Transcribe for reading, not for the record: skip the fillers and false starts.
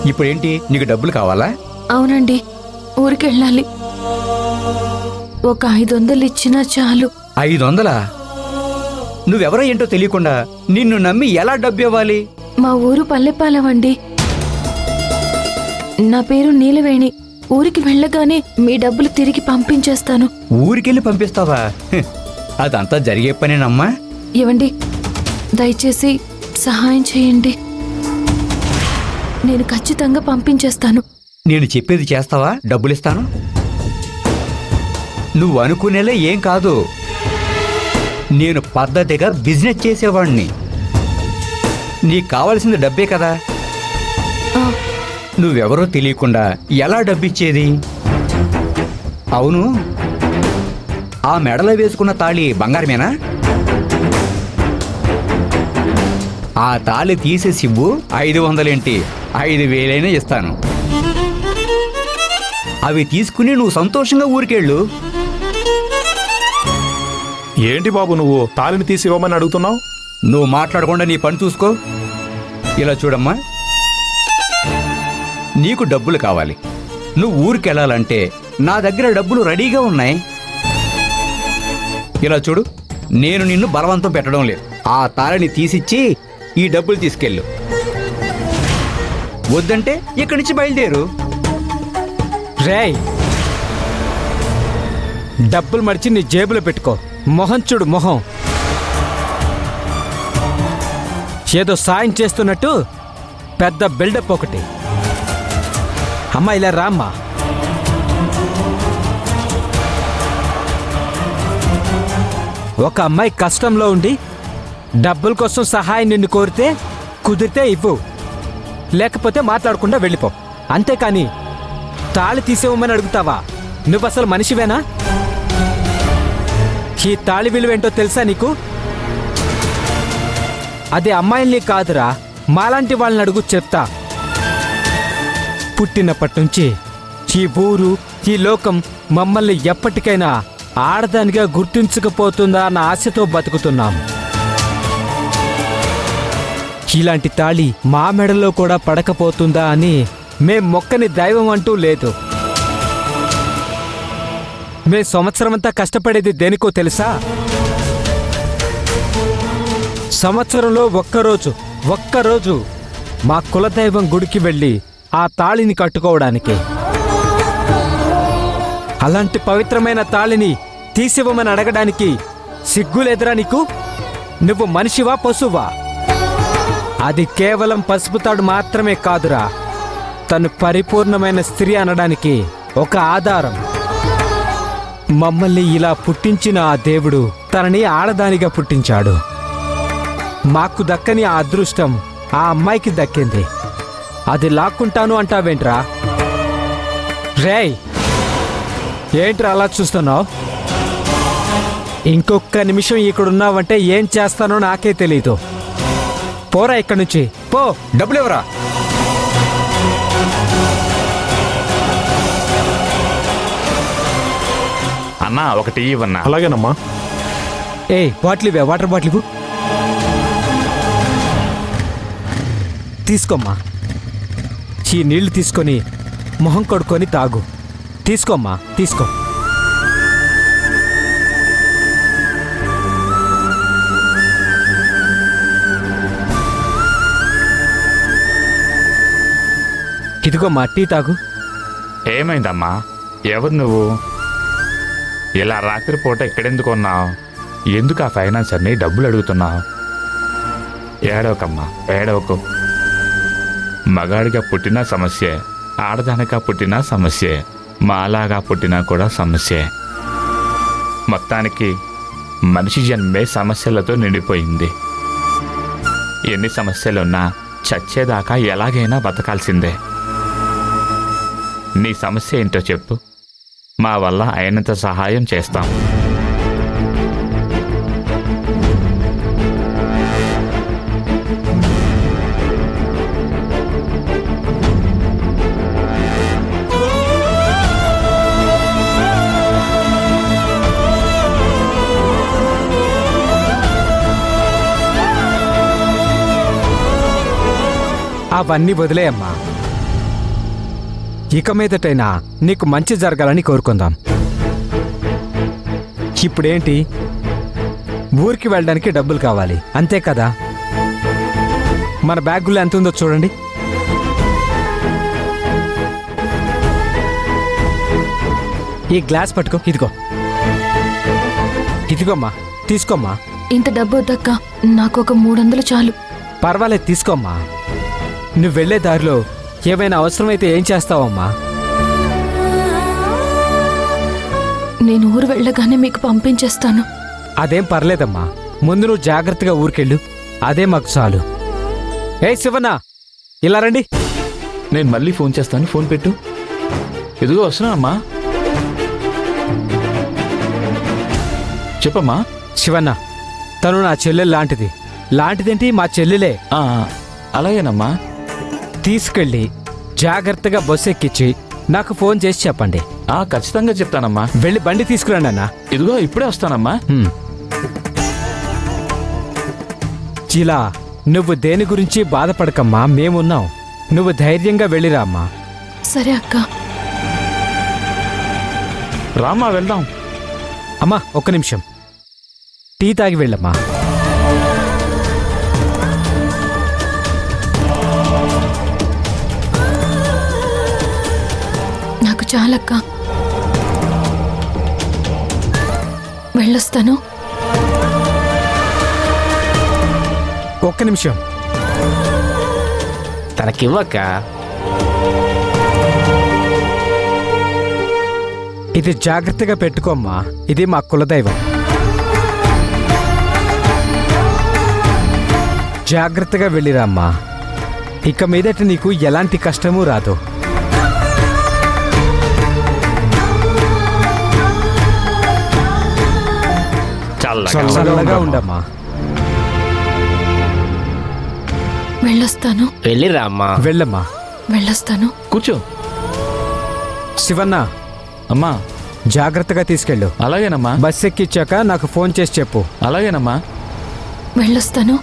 ఇప్పుడేంటి, నీకు డబ్బులు కావాలా? అవునండి, ఊరికెళ్ళాలి. ఒక 500 ఇచ్చినా చాలు. 500? నువ్వెవరో ఏంటో తెలియకుండా నిన్ను నమ్మి ఎలా డబ్బు ఇవ్వాలి? మా ఊరు పల్లెపాలెం అండి. నా పేరు నీలవేణి. ఊరికి వెళ్ళగానే మీ డబ్బులు తిరిగి పంపించేస్తాను. ఊరికెళ్ళి పంపిస్తావా? అదంతా జరిగే పనేనమ్మా. ఏవండి, దయచేసి సహాయం చేయండి. నేను ఖచ్చితంగా పంపించేస్తాను. నేను చెప్పేది చేస్తావా? డబ్బులిస్తాను. నువ్వు అనుకునేలా ఏం కాదు. నేను పద్ధతిగా బిజినెస్ చేసేవాడిని. నీకు కావాల్సింది డబ్బే కదా. నువ్వెవరో తెలియకుండా ఎలా డబ్బిచ్చేది? అవును, ఆ మెడలో వేసుకున్న తాళి బంగారమేనా? ఆ తాళి తీసేసి ఇవ్వు. 500 ఏంటి, 5000 ఇస్తాను. అవి తీసుకుని నువ్వు సంతోషంగా ఊరికెళ్ళు. ఏంటి బాబు, నువ్వు తాళిని తీసి ఇవ్వమని అడుగుతున్నావు? నువ్వు మాట్లాడకుండా నీ పని చూసుకో. ఇలా చూడమ్మా, నీకు డబ్బులు కావాలి. నువ్వు ఊరికెళ్ళాలంటే నా దగ్గర డబ్బులు రెడీగా ఉన్నాయి. ఇలా చూడు, నేను నిన్ను బలవంతం పెట్టడం లేదు. ఆ తాళిని తీసిచ్చి ఈ డబ్బులు తీసుకెళ్ళు. వద్దంటే ఇక్కడి నుంచి బయలుదేరు. రేయ్, డబ్బులు మడిచి నీ జేబులో పెట్టుకో. మొహం చూడు, మొహం. ఏదో సాయం చేస్తున్నట్టు పెద్ద బిల్డప్ ఒకటి. అమ్మా, ఇలా రామ్మా. ఒక అమ్మాయి కష్టంలో ఉండి డబ్బుల కోసం సహాయం నిన్ను కోరితే కుదిరితే ఇవ్వు, లేకపోతే మాట్లాడకుండా వెళ్ళిపో. అంతేకాని తాళి తీసేవమని అడుగుతావా? నువ్వు అసలు మనిషివేనా? ఈ తాళి విలువేంటో తెలుసా నీకు? అది అమ్మాయిల్ని కాదురా, మాలాంటి వాళ్ళని అడుగు, చెప్తా. పుట్టినప్పటి నుంచి ఈ ఊరు, ఈ లోకం మమ్మల్ని ఎప్పటికైనా ఆడదానిగా గుర్తించకపోతుందా అన్న ఆశతో బతుకుతున్నాం. ఇలాంటి తాళి మా మెడలో కూడా పడకపోతుందా అని మేం మొక్కని దైవం అంటూ లేదు. మేం సంవత్సరమంతా కష్టపడేది దేనికో తెలుసా? సంవత్సరంలో ఒక్కరోజు మా కులదైవం గుడికి వెళ్ళి ఆ తాళిని కట్టుకోవడానికి. అలాంటి పవిత్రమైన తాళిని తీసివ్వమని అడగడానికి సిగ్గులేదురా నీకు? నువ్వు మనిషివా, పశువా? అది కేవలం పసుపు తాడు మాత్రమే కాదురా, తను పరిపూర్ణమైన స్త్రీ అనడానికి ఒక ఆధారం. మమ్మల్ని ఇలా పుట్టించిన ఆ దేవుడు తనని ఆడదానిగా పుట్టించాడు. మాకు దక్కని ఆ అదృష్టం ఆ అమ్మాయికి దక్కింది. అది లాక్కుంటాను అంటావేంట్రా? రేయ్, ఏంట్రా అలా చూస్తున్నావు? ఇంకొక నిమిషం ఇక్కడున్నావంటే ఏం చేస్తానో నాకే తెలీదు. పోరా ఇక్కడి నుంచి, పో. డబ్బులు ఎవరా? అన్నా, ఒకటి ఇవ్వన్నా. అలాగేనమ్మా. బాటిల్ ఇవే, వాటర్ బాటిల్ ఇవ్వు. తీసుకోమ్మా. ఈ నీళ్లు తీసుకొని మొహం కడుక్కొని తాగు. తీసుకోమ్మా, తీసుకో. ఇదిగోమ్మా, టీ తాగు. ఏమైందమ్మా? ఎవరు నువ్వు? ఇలా రాత్రిపూట ఎక్కడెందుకు ఉన్నావు? ఎందుకు ఆ ఫైనాన్సర్ని డబ్బులు అడుగుతున్నావు? ఏడవకమ్మా, ఏడవకు. మగాడిగా పుట్టిన సమస్యే, ఆడదానిగా పుట్టిన సమస్యే, మాలాగా పుట్టినా కూడా సమస్యే. మొత్తానికి మనిషి జన్మే సమస్యలతో నిండిపోయింది. ఎన్ని సమస్యలున్నా చచ్చేదాకా ఎలాగైనా బతకాల్సిందే. నీ సమస్య ఏంటో చెప్పు, మా వల్ల అయినంత సహాయం చేస్తాం. అవన్నీ వదిలేయమ్మా. ఇక మీదటైనా నీకు మంచి జరగాలని కోరుకుందాం. ఇప్పుడేంటి, ఊరికి వెళ్ళడానికి డబ్బులు కావాలి అంతే కదా? మన బ్యాగులో ఎంత ఉందో చూడండి. ఈ గ్లాస్ పట్టుకో, ఇదిగోమ్మా, తీసుకోమ్మా. ఇంత డబ్బు వద్దక్క, నాకు ఒక 300 చాలు. పర్వాలేదు, తీసుకోమ్మా. నువ్వు వెళ్ళే దారిలో ఏమైనా అవసరమైతే ఏం చేస్తావమ్మా? నేను ఊరు వెళ్ళగానే మీకు పంపించేస్తాను. అదేం పర్లేదమ్మా, ముందు నువ్వు జాగ్రత్తగా ఊరికెళ్ళు, అదే మాకు చాలు. ఏ శివన్న, ఇలా రండి. నేను మళ్ళీ ఫోన్ చేస్తాను, ఫోన్ పెట్టు. ఎదుగో వస్తున్నానమ్మా. చెప్పమ్మా. శివన్న, తను నా చెల్లెలు లాంటిది. లాంటిదేంటి, మా చెల్లెలే. అలాగేనమ్మా. తీసుకెళ్ళి జాగ్రత్తగా బస్సు ఎక్కించి నాకు ఫోన్ చేసి చెప్పండి. ఖచ్చితంగా చెప్తానమ్మా. వెళ్ళి బండి తీసుకురండి అన్న. ఇదిగో ఇప్పుడే వస్తానమ్మా. చిలా, నువ్వు దేని గురించి బాధపడకమ్మా, మేమున్నాం. నువ్వు ధైర్యంగా వెళ్ళిరా అమ్మా. సరే అక్క. రామ్మా, వెళ్దాం. అమ్మా, ఒక్క నిమిషం, టీ తాగి వెళ్ళమ్మా. నాకు చాలక్క, వెళ్ళొస్తాను. ఒక్క నిమిషం, తనకివ్వక్క. ఇది జాగ్రత్తగా పెట్టుకోమ్మా, ఇది మా కులదైవం. జాగ్రత్తగా వెళ్ళిరామ్మా. ఇక మీదట నీకు ఎలాంటి కష్టమూ రాదు. చల్లగా ఉండమ్మా. వెళ్ళొస్తాను. వెళ్ళిరా అమ్మా. వెళ్ళమ్మా. వెళ్ళొస్తాను. కూర్చో. శివన్న, అమ్మా. జాగ్రత్తగా తీసుకెళ్ళు. అలాగేనమ్మా. బస్ ఎక్కిచ్చాక నాకు ఫోన్ చేసి చెప్పు. అలాగేనమ్మా. వెళ్ళొస్తాను.